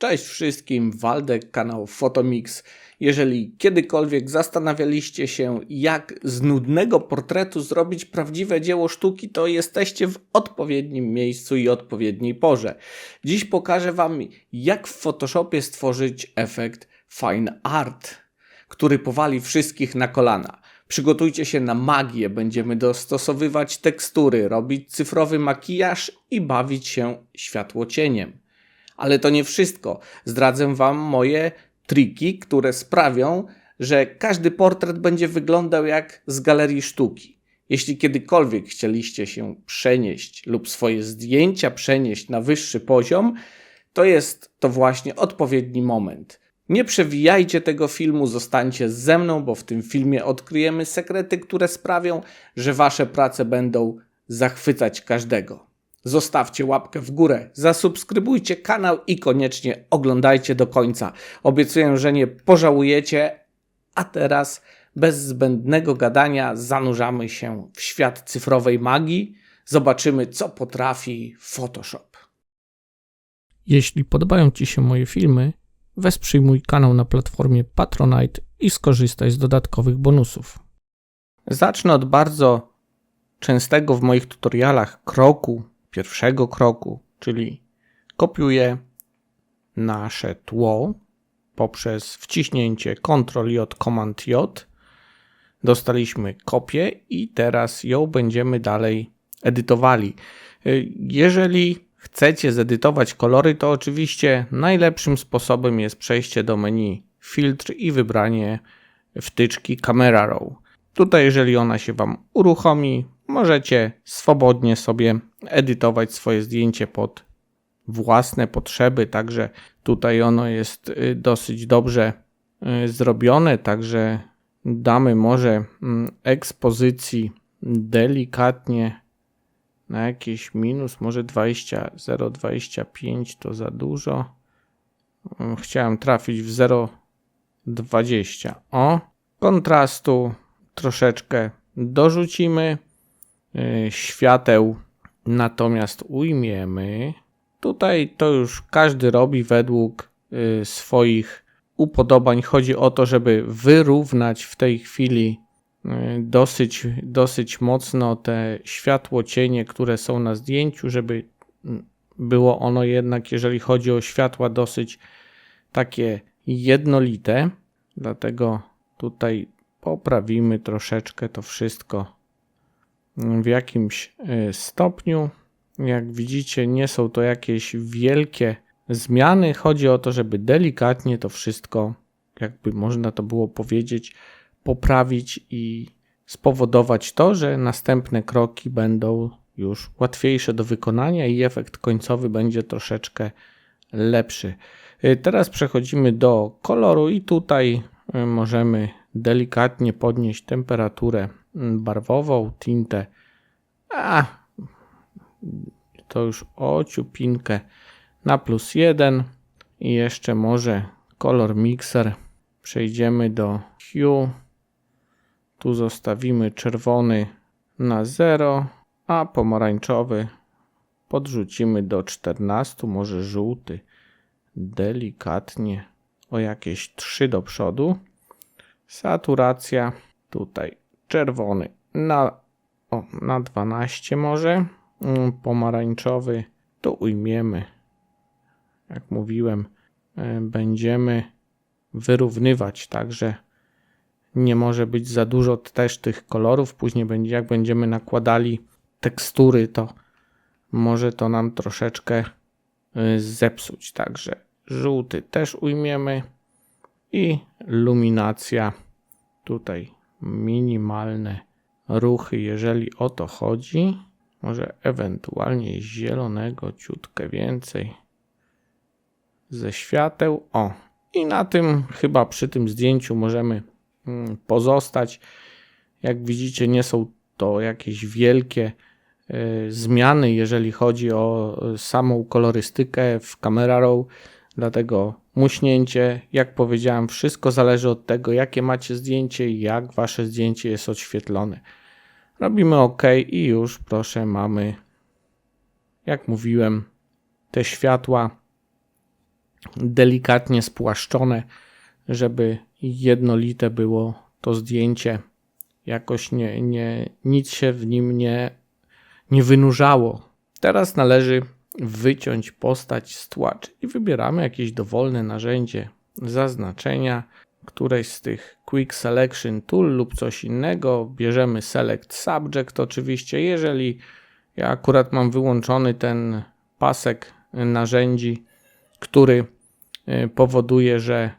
Cześć wszystkim, Waldek, kanał Photomix. Jeżeli kiedykolwiek zastanawialiście się, jak z nudnego portretu zrobić prawdziwe dzieło sztuki, to jesteście w odpowiednim miejscu i odpowiedniej porze. Dziś pokażę Wam, jak w Photoshopie stworzyć efekt Fine Art, który powali wszystkich na kolana. Przygotujcie się na magię, będziemy dostosowywać tekstury, robić cyfrowy makijaż i bawić się światłocieniem. Ale to nie wszystko. Zdradzę Wam moje triki, które sprawią, że każdy portret będzie wyglądał jak z galerii sztuki. Jeśli kiedykolwiek chcieliście się przenieść lub swoje zdjęcia przenieść na wyższy poziom, to jest to właśnie odpowiedni moment. Nie przewijajcie tego filmu, zostańcie ze mną, bo w tym filmie odkryjemy sekrety, które sprawią, że Wasze prace będą zachwycać każdego. Zostawcie łapkę w górę, zasubskrybujcie kanał i koniecznie oglądajcie do końca. Obiecuję, że nie pożałujecie, a teraz bez zbędnego gadania zanurzamy się w świat cyfrowej magii. Zobaczymy, co potrafi Photoshop. Jeśli podobają Ci się moje filmy, wesprzyj mój kanał na platformie Patronite i skorzystaj z dodatkowych bonusów. Zacznę od bardzo częstego w moich tutorialach pierwszego kroku, czyli kopiuję nasze tło poprzez wciśnięcie Ctrl+J, Command+J. Dostaliśmy kopię i teraz ją będziemy dalej edytowali. Jeżeli chcecie zedytować kolory, to oczywiście najlepszym sposobem jest przejście do menu Filtr i wybranie wtyczki Camera Raw. Tutaj, jeżeli ona się Wam uruchomi, możecie swobodnie sobie edytować swoje zdjęcie pod własne potrzeby, także tutaj ono jest dosyć dobrze zrobione, także damy może ekspozycji delikatnie na jakieś minus, może 0,25 to za dużo. Chciałem trafić w 0,20. Kontrastu troszeczkę dorzucimy. Świateł natomiast ujmiemy. Tutaj to już każdy robi według swoich upodobań. Chodzi o to, żeby wyrównać w tej chwili dosyć mocno te światłocienie, które są na zdjęciu, żeby było ono jednak, jeżeli chodzi o światła, dosyć takie jednolite. Dlatego tutaj poprawimy troszeczkę to wszystko w jakimś stopniu. Jak widzicie, nie są to jakieś wielkie zmiany. Chodzi o to, żeby delikatnie to wszystko, jakby można to było powiedzieć, poprawić i spowodować to, że następne kroki będą już łatwiejsze do wykonania i efekt końcowy będzie troszeczkę lepszy. Teraz przechodzimy do koloru i tutaj możemy delikatnie podnieść temperaturę barwową, tintę, to już ciupinkę na +1 i jeszcze może kolor mixer. Przejdziemy do hue, tu zostawimy czerwony na 0, a pomarańczowy podrzucimy do 14, może żółty delikatnie o jakieś 3 do przodu. Saturacja tutaj czerwony na 12 może, pomarańczowy to ujmiemy, jak mówiłem, będziemy wyrównywać, także nie może być za dużo też tych kolorów. Później jak będziemy nakładali tekstury, to może to nam troszeczkę zepsuć, także żółty też ujmiemy i luminacja, tutaj minimalne ruchy, jeżeli o to chodzi, może ewentualnie zielonego ciutkę więcej ze świateł. I na tym chyba przy tym zdjęciu możemy pozostać. Jak widzicie, nie są to jakieś wielkie zmiany, jeżeli chodzi o samą kolorystykę w Camera Raw, dlatego muśnięcie, jak powiedziałem, wszystko zależy od tego, jakie macie zdjęcie i jak wasze zdjęcie jest odświetlone. Robimy OK i już, proszę, mamy, jak mówiłem, te światła delikatnie spłaszczone, żeby jednolite było to zdjęcie. Jakoś nic się w nim nie wynurzało. Teraz należy wyciąć postać z tła, czyli wybieramy jakieś dowolne narzędzie zaznaczenia, któreś z tych Quick Selection Tool lub coś innego. Bierzemy Select Subject oczywiście. Jeżeli ja akurat mam wyłączony ten pasek narzędzi, który powoduje, że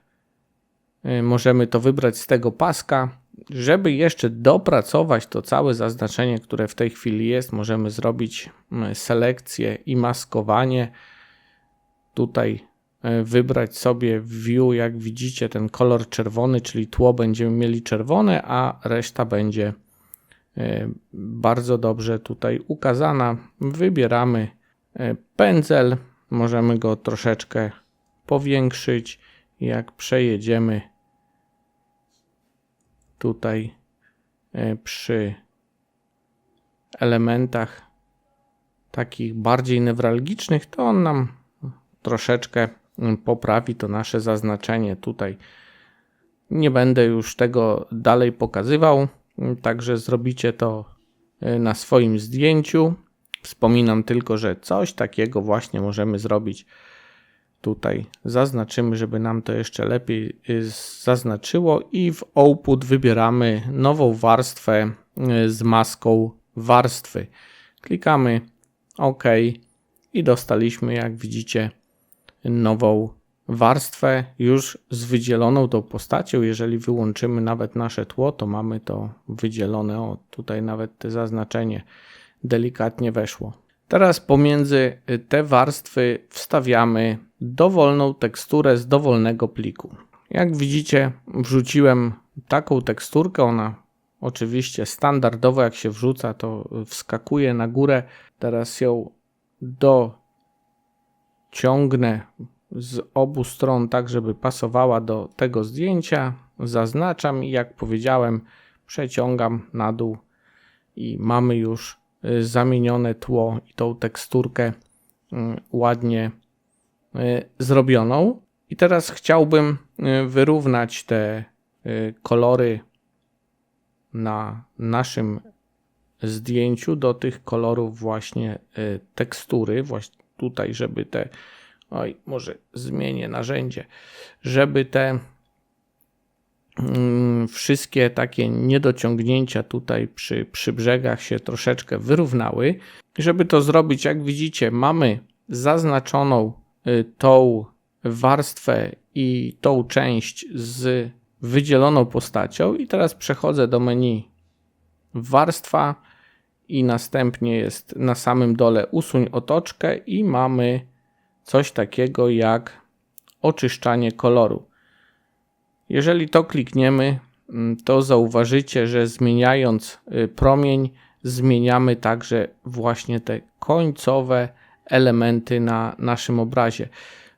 możemy to wybrać z tego paska. Żeby jeszcze dopracować to całe zaznaczenie, które w tej chwili jest, możemy zrobić selekcję i maskowanie. Tutaj wybrać sobie w View, jak widzicie, ten kolor czerwony, czyli tło będziemy mieli czerwone, a reszta będzie bardzo dobrze tutaj ukazana. Wybieramy pędzel, możemy go troszeczkę powiększyć. Jak przejedziemy tutaj przy elementach takich bardziej newralgicznych, to on nam troszeczkę poprawi to nasze zaznaczenie. Tutaj nie będę już tego dalej pokazywał, także zrobicie to na swoim zdjęciu. Wspominam tylko, że coś takiego właśnie możemy zrobić. Tutaj zaznaczymy, żeby nam to jeszcze lepiej zaznaczyło i w Output wybieramy nową warstwę z maską warstwy. Klikamy OK i dostaliśmy, jak widzicie, nową warstwę już z wydzieloną tą postacią. Jeżeli wyłączymy nawet nasze tło, to mamy to wydzielone. O, tutaj nawet to zaznaczenie delikatnie weszło. Teraz pomiędzy te warstwy wstawiamy dowolną teksturę z dowolnego pliku. Jak widzicie, wrzuciłem taką teksturkę, ona oczywiście standardowo jak się wrzuca, to wskakuje na górę. Teraz ją dociągnę z obu stron tak, żeby pasowała do tego zdjęcia. Zaznaczam i jak powiedziałem, przeciągam na dół i mamy już zamienione tło i tą teksturkę ładnie zrobioną. I teraz chciałbym wyrównać te kolory na naszym zdjęciu do tych kolorów właśnie tekstury. Właśnie tutaj, żeby te, może zmienię narzędzie, żeby te wszystkie takie niedociągnięcia tutaj przy brzegach się troszeczkę wyrównały. Żeby to zrobić, jak widzicie, mamy zaznaczoną tą warstwę i tą część z wydzieloną postacią i teraz przechodzę do menu warstwa i następnie jest na samym dole usuń otoczkę i mamy coś takiego jak oczyszczanie koloru. Jeżeli to klikniemy, to zauważycie, że zmieniając promień, zmieniamy także właśnie te końcowe elementy na naszym obrazie.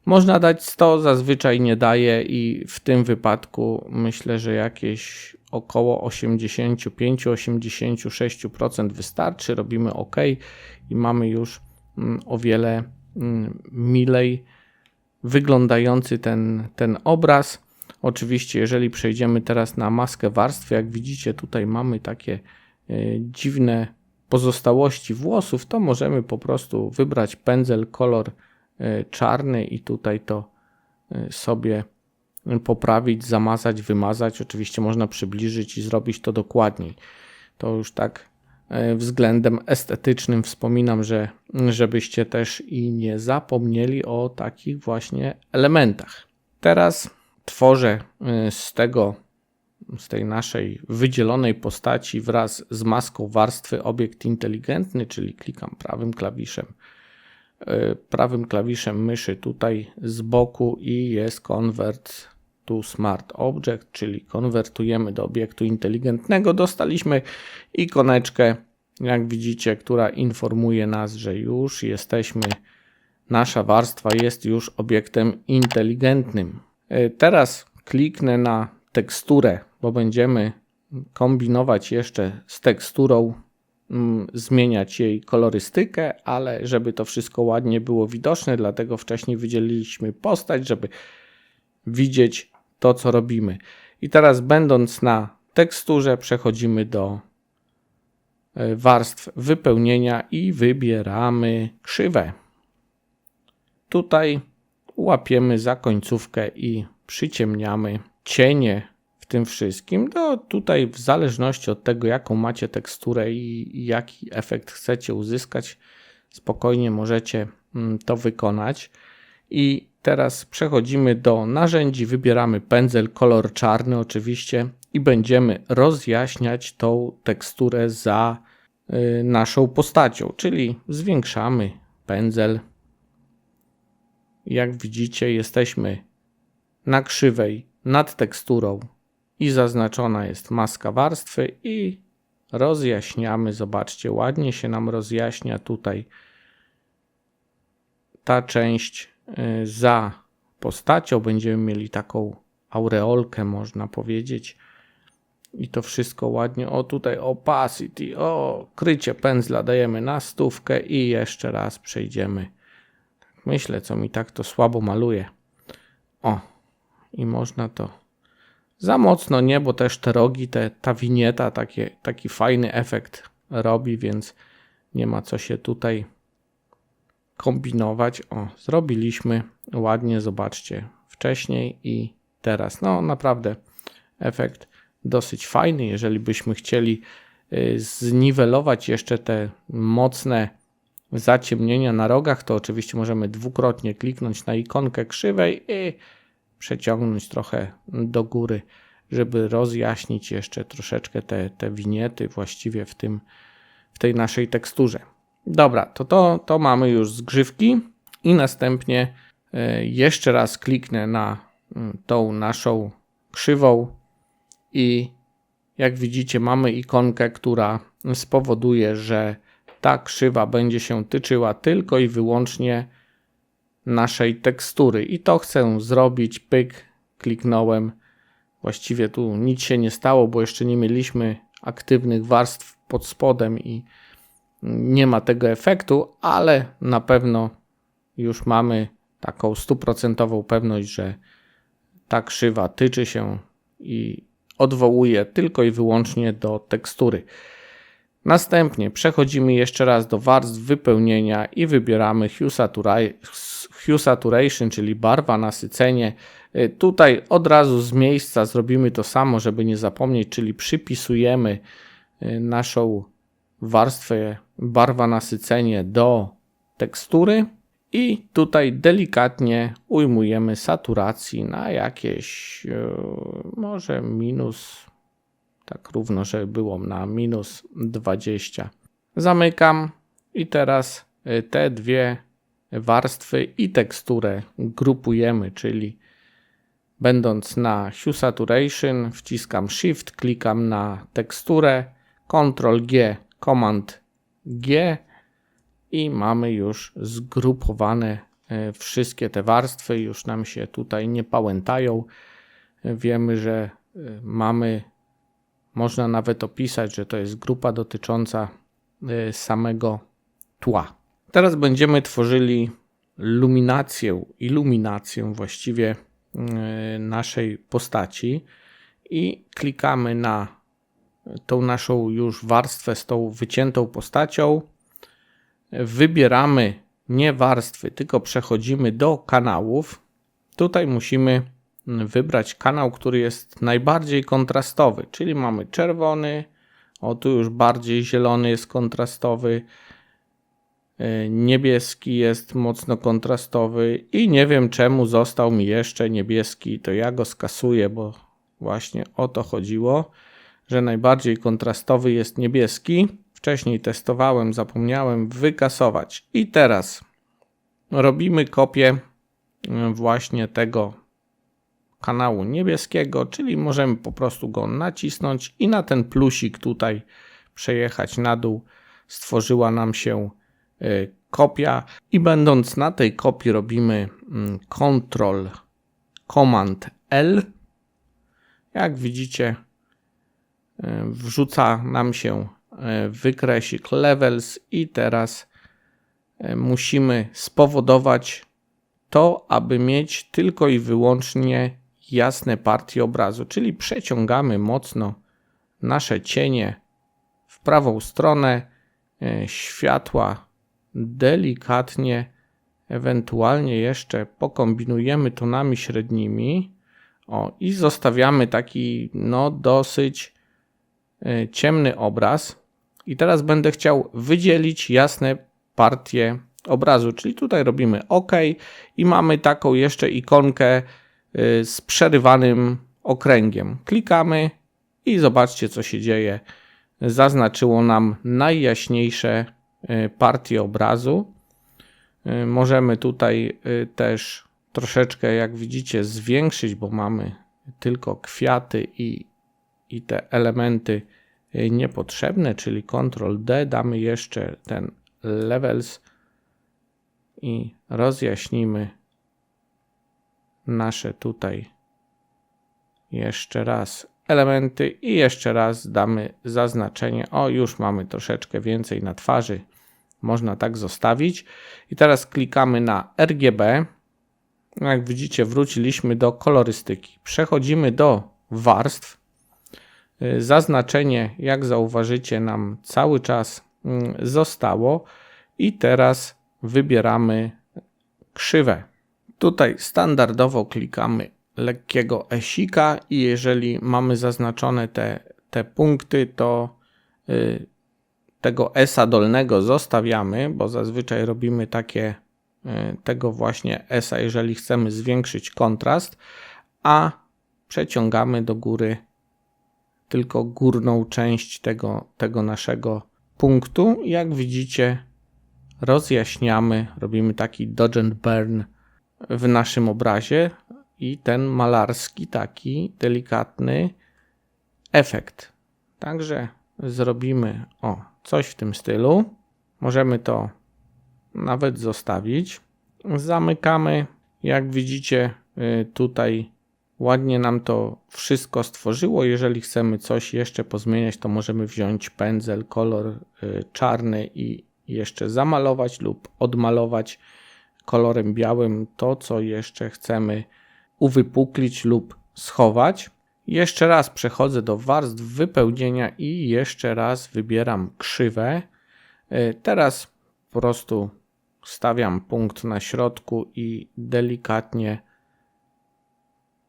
Można dać 100, zazwyczaj nie daje i w tym wypadku myślę, że jakieś około 85-86% wystarczy. Robimy OK i mamy już o wiele milej wyglądający ten obraz. Oczywiście, jeżeli przejdziemy teraz na maskę warstwy, jak widzicie, tutaj mamy takie dziwne pozostałości włosów, to możemy po prostu wybrać pędzel, kolor czarny i tutaj to sobie poprawić, zamazać, wymazać. Oczywiście można przybliżyć i zrobić to dokładniej. To już tak względem estetycznym wspominam, żebyście też i nie zapomnieli o takich właśnie elementach. Teraz tworzę z tej naszej wydzielonej postaci wraz z maską warstwy obiekt inteligentny, czyli klikam prawym klawiszem myszy tutaj z boku i jest Convert to Smart Object, czyli konwertujemy do obiektu inteligentnego. Dostaliśmy ikoneczkę, jak widzicie, która informuje nas, że już nasza warstwa jest już obiektem inteligentnym. Teraz kliknę na teksturę, bo będziemy kombinować jeszcze z teksturą zmieniać jej kolorystykę, ale żeby to wszystko ładnie było widoczne, dlatego wcześniej wydzieliliśmy postać, żeby widzieć to, co robimy. I teraz, będąc na teksturze, przechodzimy do warstw wypełnienia i wybieramy krzywę. Tutaj łapiemy za końcówkę i przyciemniamy cienie w tym wszystkim. No, tutaj w zależności od tego, jaką macie teksturę i jaki efekt chcecie uzyskać, spokojnie możecie to wykonać. I teraz przechodzimy do narzędzi, wybieramy pędzel, kolor czarny oczywiście i będziemy rozjaśniać tą teksturę za naszą postacią, czyli zwiększamy pędzel. Jak widzicie, jesteśmy na krzywej nad teksturą i zaznaczona jest maska warstwy i rozjaśniamy. Zobaczcie, ładnie się nam rozjaśnia tutaj ta część za postacią. Będziemy mieli taką aureolkę, można powiedzieć. I to wszystko ładnie. O, tutaj opacity, krycie pędzla dajemy na 100 i jeszcze raz przejdziemy. Myślę, co mi tak to słabo maluje. I można to za mocno nie, bo też te rogi, ta winieta taki fajny efekt robi, więc nie ma co się tutaj kombinować. Zrobiliśmy ładnie, zobaczcie, wcześniej i teraz. No naprawdę efekt dosyć fajny. Jeżeli byśmy chcieli zniwelować jeszcze te mocne zaciemnienia na rogach, to oczywiście możemy dwukrotnie kliknąć na ikonkę krzywej i przeciągnąć trochę do góry, żeby rozjaśnić jeszcze troszeczkę te winiety właściwie w tej naszej teksturze. Dobra, to mamy już zgrzywki i następnie jeszcze raz kliknę na tą naszą krzywą i jak widzicie, mamy ikonkę, która spowoduje, że ta krzywa będzie się tyczyła tylko i wyłącznie naszej tekstury. I to chcę zrobić. Pyk, kliknąłem. Właściwie tu nic się nie stało, bo jeszcze nie mieliśmy aktywnych warstw pod spodem i nie ma tego efektu, ale na pewno już mamy taką 100% pewność, że ta krzywa tyczy się i odwołuje tylko i wyłącznie do tekstury. Następnie przechodzimy jeszcze raz do warstw wypełnienia i wybieramy Hue Saturation, czyli barwa, nasycenie. Tutaj od razu z miejsca zrobimy to samo, żeby nie zapomnieć, czyli przypisujemy naszą warstwę barwa, nasycenie do tekstury i tutaj delikatnie ujmujemy saturacji na jakieś może minus, tak równo, żeby było na minus 20. Zamykam i teraz te dwie warstwy i teksturę grupujemy, czyli będąc na Hue Saturation wciskam Shift, klikam na teksturę, Ctrl G, Command G i mamy już zgrupowane wszystkie te warstwy, już nam się tutaj nie pałętają. Wiemy, że można nawet opisać, że to jest grupa dotycząca samego tła. Teraz będziemy tworzyli iluminację właściwie naszej postaci i klikamy na tą naszą już warstwę z tą wyciętą postacią. Wybieramy nie warstwy, tylko przechodzimy do kanałów. Tutaj musimy wybrać kanał, który jest najbardziej kontrastowy, czyli mamy czerwony, tu już bardziej zielony jest kontrastowy, niebieski jest mocno kontrastowy i nie wiem czemu został mi jeszcze niebieski, to ja go skasuję, bo właśnie o to chodziło, że najbardziej kontrastowy jest niebieski. Wcześniej testowałem, zapomniałem wykasować i teraz robimy kopię właśnie tego kanału niebieskiego, czyli możemy po prostu go nacisnąć i na ten plusik tutaj przejechać na dół. Stworzyła nam się kopia i będąc na tej kopii robimy Ctrl Command L. Jak widzicie, wrzuca nam się wykresik levels i teraz musimy spowodować to, aby mieć tylko i wyłącznie jasne partie obrazu, czyli przeciągamy mocno nasze cienie w prawą stronę, światła delikatnie, ewentualnie jeszcze pokombinujemy tonami średnimi i zostawiamy taki dosyć ciemny obraz. I teraz będę chciał wydzielić jasne partie obrazu, czyli tutaj robimy OK i mamy taką jeszcze ikonkę z przerywanym okręgiem. Klikamy i zobaczcie, co się dzieje. Zaznaczyło nam najjaśniejsze partie obrazu. Możemy tutaj też troszeczkę, jak widzicie, zwiększyć, bo mamy tylko kwiaty i te elementy niepotrzebne, czyli Ctrl D, damy jeszcze ten levels i rozjaśnimy nasze tutaj jeszcze raz elementy i jeszcze raz damy zaznaczenie. Już mamy troszeczkę więcej na twarzy. Można tak zostawić. I teraz klikamy na RGB. Jak widzicie, wróciliśmy do kolorystyki. Przechodzimy do warstw. Zaznaczenie, jak zauważycie, nam cały czas zostało. I teraz wybieramy krzywę. Tutaj standardowo klikamy lekkiego esika i jeżeli mamy zaznaczone te punkty, to tego esa dolnego zostawiamy, bo zazwyczaj robimy tego właśnie esa, jeżeli chcemy zwiększyć kontrast, a przeciągamy do góry tylko górną część tego naszego punktu. Jak widzicie, rozjaśniamy, robimy taki dodge and burn w naszym obrazie i ten malarski taki delikatny efekt. Także zrobimy coś w tym stylu. Możemy to nawet zostawić. Zamykamy. Jak widzicie, tutaj ładnie nam to wszystko stworzyło. Jeżeli chcemy coś jeszcze pozmieniać, to możemy wziąć pędzel, kolor czarny i jeszcze zamalować lub odmalować kolorem białym to, co jeszcze chcemy uwypuklić lub schować. Jeszcze raz przechodzę do warstw wypełnienia i jeszcze raz wybieram krzywę. Teraz po prostu stawiam punkt na środku i delikatnie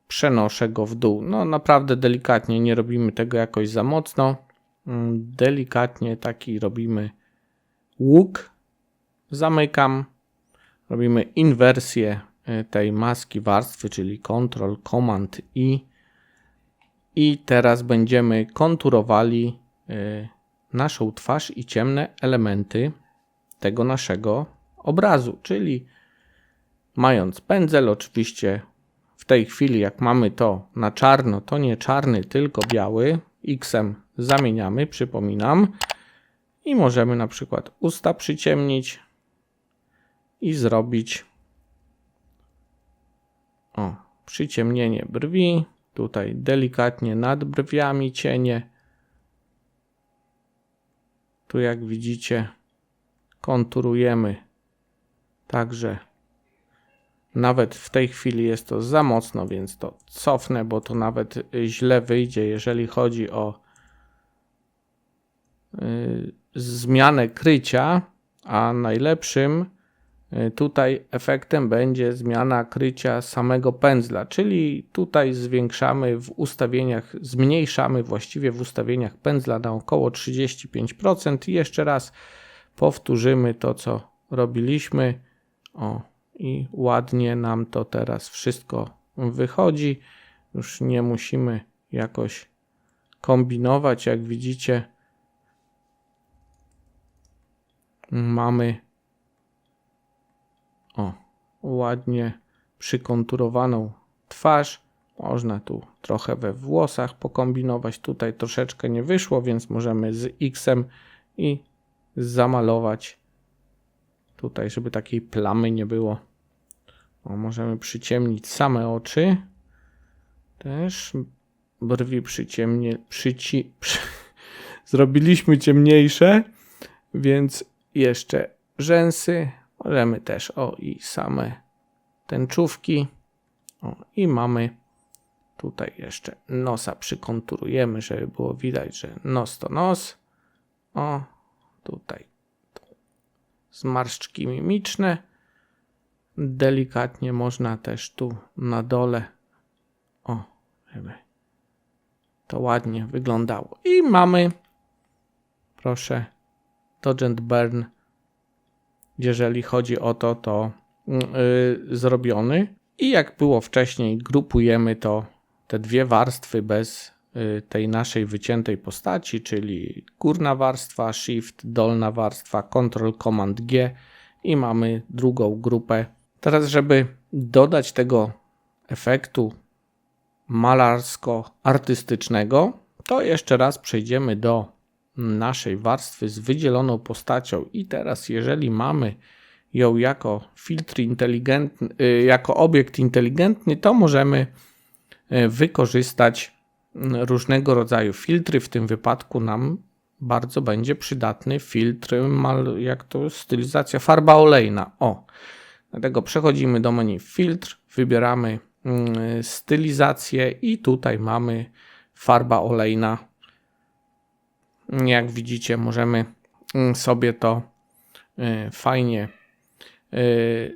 przenoszę go w dół. Naprawdę delikatnie, nie robimy tego jakoś za mocno. Delikatnie taki robimy łuk. Zamykam. Robimy inwersję tej maski warstwy, czyli Ctrl, Command i teraz będziemy konturowali naszą twarz i ciemne elementy tego naszego obrazu, czyli mając pędzel, oczywiście w tej chwili jak mamy to na czarno, to nie czarny, tylko biały, X-em zamieniamy, przypominam, i możemy na przykład usta przyciemnić i zrobić przyciemnienie brwi. Tutaj delikatnie nad brwiami cienie. Tu jak widzicie konturujemy. Także nawet w tej chwili jest to za mocno, więc to cofnę, bo to nawet źle wyjdzie, jeżeli chodzi o zmianę krycia, a najlepszym tutaj efektem będzie zmiana krycia samego pędzla, czyli tutaj zwiększamy w ustawieniach, zmniejszamy właściwie w ustawieniach pędzla na około 35% i jeszcze raz powtórzymy to, co robiliśmy. I ładnie nam to teraz wszystko wychodzi. Już nie musimy jakoś kombinować. Jak widzicie, mamy ładnie przykonturowaną twarz. Można tu trochę we włosach pokombinować. Tutaj troszeczkę nie wyszło, więc możemy z X-em i zamalować tutaj, żeby takiej plamy nie było. Możemy przyciemnić same oczy. Też brwi zrobiliśmy ciemniejsze, więc jeszcze rzęsy, możemy też i same tęczówki. I mamy tutaj jeszcze nosa, przykonturujemy, żeby było widać, że nos to nos. Tutaj zmarszczki mimiczne. Delikatnie można też tu na dole, żeby to ładnie wyglądało. I mamy, proszę, Dodge and Burn, jeżeli chodzi o to zrobiony. I jak było wcześniej, grupujemy te dwie warstwy bez tej naszej wyciętej postaci, czyli górna warstwa, Shift, dolna warstwa, Ctrl, Command G i mamy drugą grupę. Teraz, żeby dodać tego efektu malarsko-artystycznego, to jeszcze raz przejdziemy do naszej warstwy z wydzieloną postacią i teraz, jeżeli mamy ją jako filtr inteligentny, jako obiekt inteligentny, to możemy wykorzystać różnego rodzaju filtry. W tym wypadku nam bardzo będzie przydatny filtr, jak to stylizacja, farba olejna. Dlatego przechodzimy do menu filtr, wybieramy stylizację i tutaj mamy farba olejna. Jak widzicie, możemy sobie to fajnie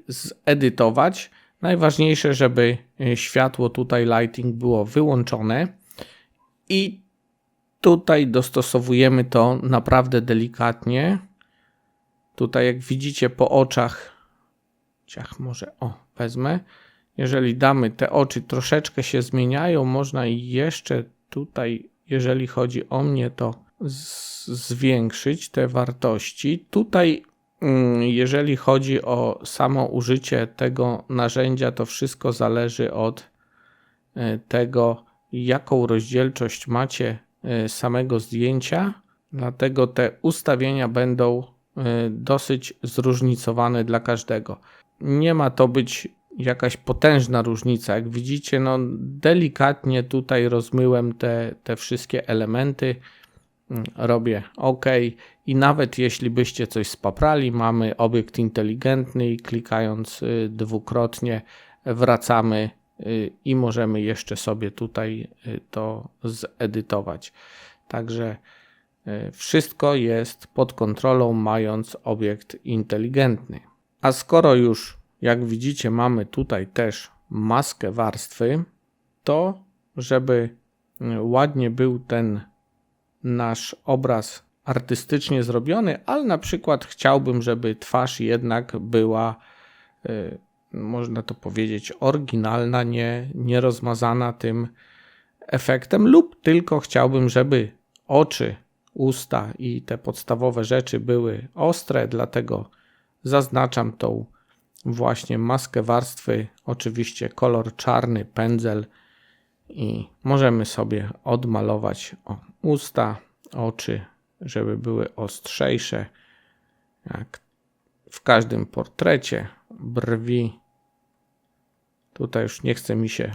zedytować. Najważniejsze, żeby światło tutaj lighting było wyłączone i tutaj dostosowujemy to naprawdę delikatnie. Tutaj jak widzicie po oczach, może wezmę, jeżeli damy te oczy, troszeczkę się zmieniają, można jeszcze tutaj, jeżeli chodzi o mnie, to zwiększyć te wartości. Tutaj jeżeli chodzi o samo użycie tego narzędzia, to wszystko zależy od tego, jaką rozdzielczość macie samego zdjęcia, dlatego te ustawienia będą dosyć zróżnicowane dla każdego. Nie ma to być jakaś potężna różnica. Jak widzicie, delikatnie tutaj rozmyłem te wszystkie elementy. Robię OK i nawet jeśli byście coś spaprali, mamy obiekt inteligentny i klikając dwukrotnie wracamy i możemy jeszcze sobie tutaj to zedytować. Także wszystko jest pod kontrolą, mając obiekt inteligentny. A skoro już, jak widzicie, mamy tutaj też maskę warstwy, to żeby ładnie był ten nasz obraz artystycznie zrobiony, ale na przykład chciałbym, żeby twarz jednak była, można to powiedzieć, oryginalna, nie rozmazana tym efektem, lub tylko chciałbym, żeby oczy, usta i te podstawowe rzeczy były ostre, dlatego zaznaczam tą właśnie maskę warstwy, oczywiście kolor czarny, pędzel i możemy sobie odmalować usta, oczy, żeby były ostrzejsze, jak w każdym portrecie, brwi. Tutaj już nie chce mi się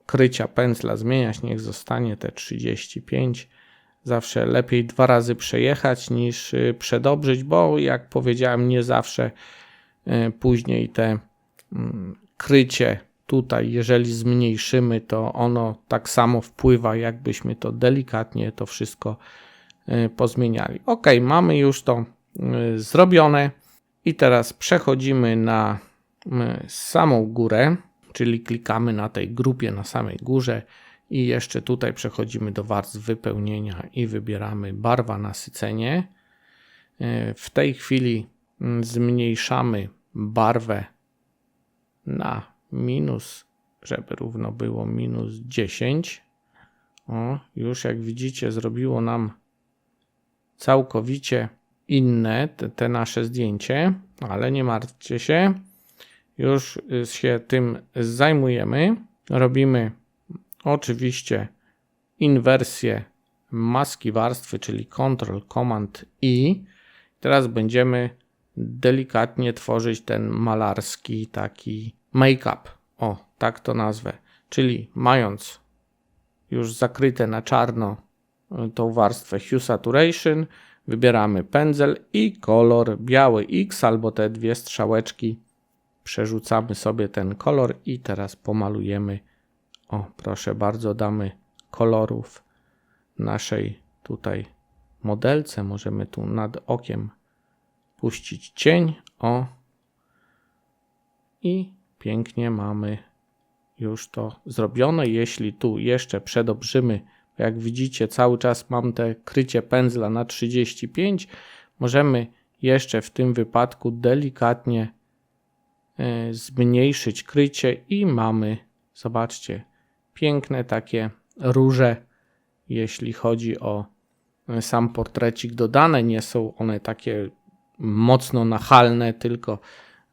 krycia pędzla zmieniać, niech zostanie te 35. Zawsze lepiej 2 razy przejechać niż przedobrzyć, bo jak powiedziałem, nie zawsze później te krycie tutaj, jeżeli zmniejszymy, to ono tak samo wpływa, jakbyśmy to delikatnie to wszystko pozmieniali. OK, mamy już to zrobione i teraz przechodzimy na samą górę, czyli klikamy na tej grupie na samej górze i jeszcze tutaj przechodzimy do warstw wypełnienia i wybieramy barwa nasycenie. W tej chwili zmniejszamy barwę na minus, żeby równo było minus 10. Już jak widzicie, zrobiło nam całkowicie inne te nasze zdjęcie, ale nie martwcie się, już się tym zajmujemy. Robimy oczywiście inwersję maski warstwy, czyli Ctrl, Command I. Teraz będziemy delikatnie tworzyć ten malarski taki make-up, tak to nazwę, czyli mając już zakryte na czarno tą warstwę Hue Saturation, wybieramy pędzel i kolor biały X albo te dwie strzałeczki. Przerzucamy sobie ten kolor i teraz pomalujemy. O, proszę bardzo, damy kolorów naszej tutaj modelce. Możemy tu nad okiem puścić cień. O. I pięknie mamy już to zrobione. Jeśli tu jeszcze przedobrzymy, jak widzicie, cały czas mam te krycie pędzla na 35, możemy jeszcze w tym wypadku delikatnie zmniejszyć krycie i mamy, zobaczcie, piękne takie róże, jeśli chodzi o sam portrecik dodane. Nie są one takie mocno nachalne, tylko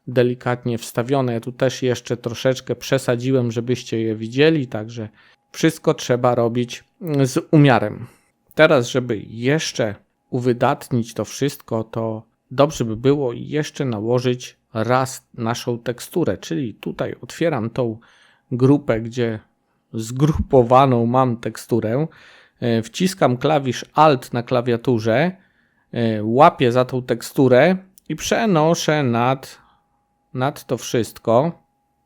delikatnie wstawione. Ja tu też jeszcze troszeczkę przesadziłem, żebyście je widzieli, także wszystko trzeba robić z umiarem. Teraz, żeby jeszcze uwydatnić to wszystko, to dobrze by było jeszcze nałożyć raz naszą teksturę, czyli tutaj otwieram tą grupę, gdzie zgrupowaną mam teksturę, wciskam klawisz Alt na klawiaturze, łapię za tą teksturę i przenoszę nad to wszystko.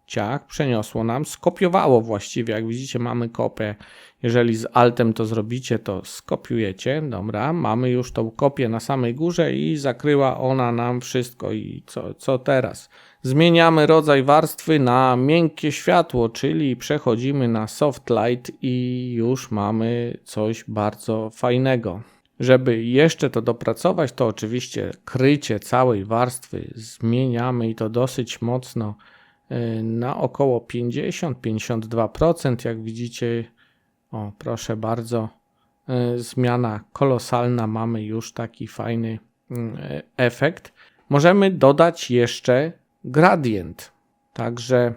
Ciach, przeniosło nam, skopiowało właściwie, jak widzicie mamy kopię. Jeżeli z Altem to zrobicie, to skopiujecie. Dobra, mamy już tą kopię na samej górze i zakryła ona nam wszystko. I co teraz? Zmieniamy rodzaj warstwy na miękkie światło, czyli przechodzimy na Soft Light i już mamy coś bardzo fajnego. Żeby jeszcze to dopracować, to oczywiście krycie całej warstwy zmieniamy i to dosyć mocno na około 50-52%. Jak widzicie, o proszę bardzo, zmiana kolosalna, mamy już taki fajny efekt. Możemy dodać jeszcze gradient, także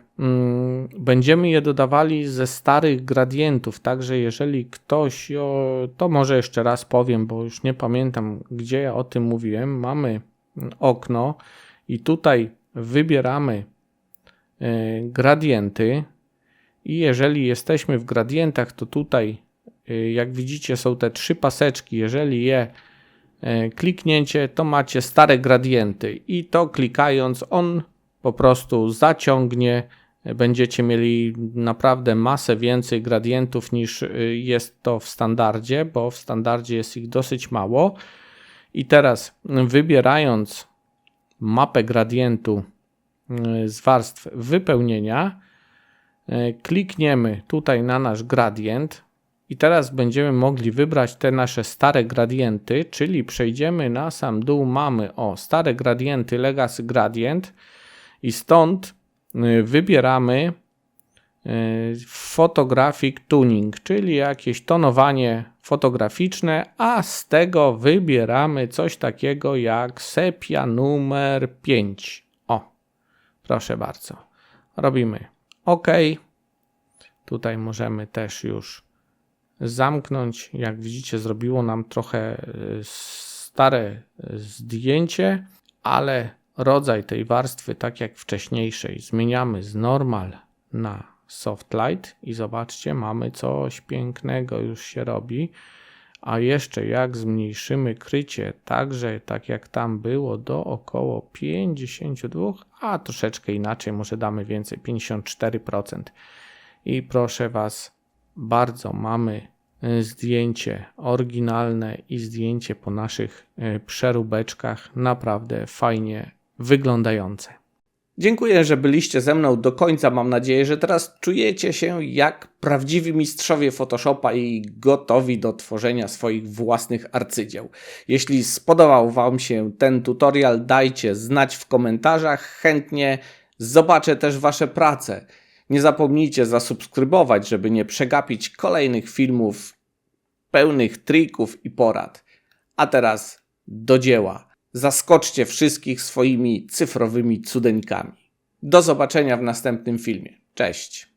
będziemy je dodawali ze starych gradientów, także jeżeli ktoś, to może jeszcze raz powiem, bo już nie pamiętam, gdzie ja o tym mówiłem. Mamy okno i tutaj wybieramy gradienty i jeżeli jesteśmy w gradientach, to tutaj jak widzicie są te trzy paseczki. Jeżeli je klikniecie, to macie stare gradienty i to klikając on po prostu zaciągnie. Będziecie mieli naprawdę masę więcej gradientów niż jest to w standardzie, bo w standardzie jest ich dosyć mało. I teraz wybierając mapę gradientu z warstw wypełnienia, klikniemy tutaj na nasz gradient i teraz będziemy mogli wybrać te nasze stare gradienty, czyli przejdziemy na sam dół, mamy stare gradienty, Legacy Gradient i stąd wybieramy Photographic Tuning, czyli jakieś tonowanie fotograficzne, a z tego wybieramy coś takiego jak sepia numer 5. Proszę bardzo. Robimy OK. Tutaj możemy też już zamknąć. Jak widzicie, zrobiło nam trochę stare zdjęcie, ale rodzaj tej warstwy, tak jak wcześniejszej, zmieniamy z Normal na Soft Light i zobaczcie, mamy coś pięknego, już się robi. A jeszcze jak zmniejszymy krycie, także tak jak tam było, do około 52, a troszeczkę inaczej, może damy więcej, 54%. I proszę Was bardzo, mamy zdjęcie oryginalne i zdjęcie po naszych przeróbeczkach, naprawdę fajnie wyglądające. Dziękuję, że byliście ze mną do końca. Mam nadzieję, że teraz czujecie się jak prawdziwi mistrzowie Photoshopa i gotowi do tworzenia swoich własnych arcydzieł. Jeśli spodobał Wam się ten tutorial, dajcie znać w komentarzach. Chętnie zobaczę też Wasze prace. Nie zapomnijcie zasubskrybować, żeby nie przegapić kolejnych filmów pełnych trików i porad. A teraz do dzieła. Zaskoczcie wszystkich swoimi cyfrowymi cudeńkami. Do zobaczenia w następnym filmie. Cześć!